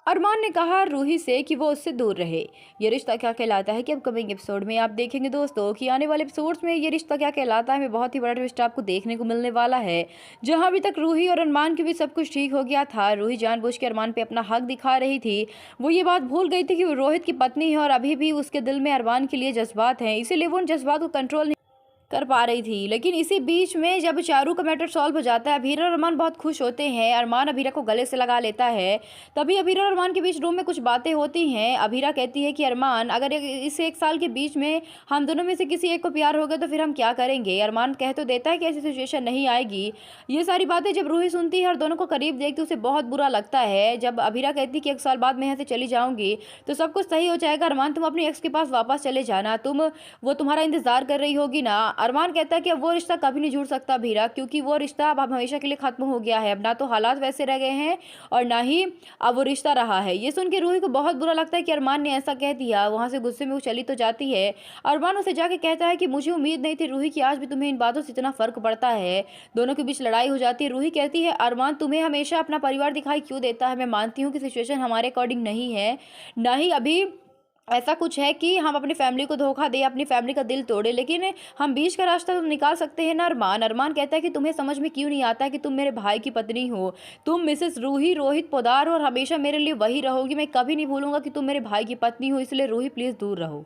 अरमान ने कहा रूही से कि वो उससे दूर रहे। ये रिश्ता क्या कहलाता है कि अपकमिंग एपिसोड में आप देखेंगे दोस्तों कि आने वाले एपिसोड्स में ये रिश्ता क्या कहलाता है में बहुत ही बड़ा ट्विस्ट आपको देखने को मिलने वाला है। जहां अभी तक रूही और अरमान के बीच सब कुछ ठीक हो गया था, रूही जानबूझ के अरमान पे अपना हक दिखा रही थी। वो ये बात भूल गई थी कि वो रोहित की पत्नी है और अभी भी उसके दिल में अरमान के लिए जज्बात हैं, इसीलिए वो उन जज्बात को कंट्रोल कर पा रही थी। लेकिन इसी बीच में जब चारू का मैटर सॉल्व हो जाता है, अभीरा और अरमान बहुत खुश होते हैं। अरमान अभीरा को गले से लगा लेता है। तभी अभीरा और अरमान के बीच रूम में कुछ बातें होती हैं। अभीरा कहती है कि अरमान, अगर इस एक साल के बीच में हम दोनों में से किसी एक को प्यार हो गया तो फिर हम क्या करेंगे। अरमान कह तो देता है कि ऐसी सिचुएशन नहीं आएगी। ये सारी बातें जब रूही सुनती है और दोनों को करीब देखती है, उसे बहुत बुरा लगता है। जब अभीरा कहती है कि एक साल बाद मैं यहाँ से चली जाऊंगी तो सब कुछ सही हो जाएगा, अरमान तुम अपने एक्स के पास वापस चले जाना, वो तुम्हारा इंतजार कर रही होगी ना। अरमान कहता है कि अब वो रिश्ता कभी नहीं जुड़ सकता भीरा, क्योंकि वो रिश्ता अब हमेशा के लिए खत्म हो गया है। अब ना तो हालात वैसे रह गए हैं और ना ही अब वो रिश्ता रहा है। ये सुन के रूही को बहुत बुरा लगता है कि अरमान ने ऐसा कह दिया। वहां से गुस्से में वो चली तो जाती है। अरमान उसे जाके कहता है कि मुझे उम्मीद नहीं थी रूही कि आज भी तुम्हें इन बातों से इतना फर्क पड़ता है। दोनों के बीच लड़ाई हो जाती है। रूही कहती है अरमान तुम्हें हमेशा अपना परिवार दिखाई क्यों देता है। मैं मानती हूँ कि सिचुएशन हमारे अकॉर्डिंग नहीं है, ना ही अभी ऐसा कुछ है कि हम अपनी फैमिली को धोखा दे, अपनी फैमिली का दिल तोड़े, लेकिन हम बीच का रास्ता तो निकाल सकते हैं ना। अरमान अरमान कहता है कि तुम्हें समझ में क्यों नहीं आता है कि तुम मेरे भाई की पत्नी हो, तुम मिसेस रूही रोहित पोदार और हमेशा मेरे लिए वही रहोगी। मैं कभी नहीं भूलूंगा कि तुम मेरे भाई की पत्नी हो, इसलिए रूही प्लीज दूर रहो।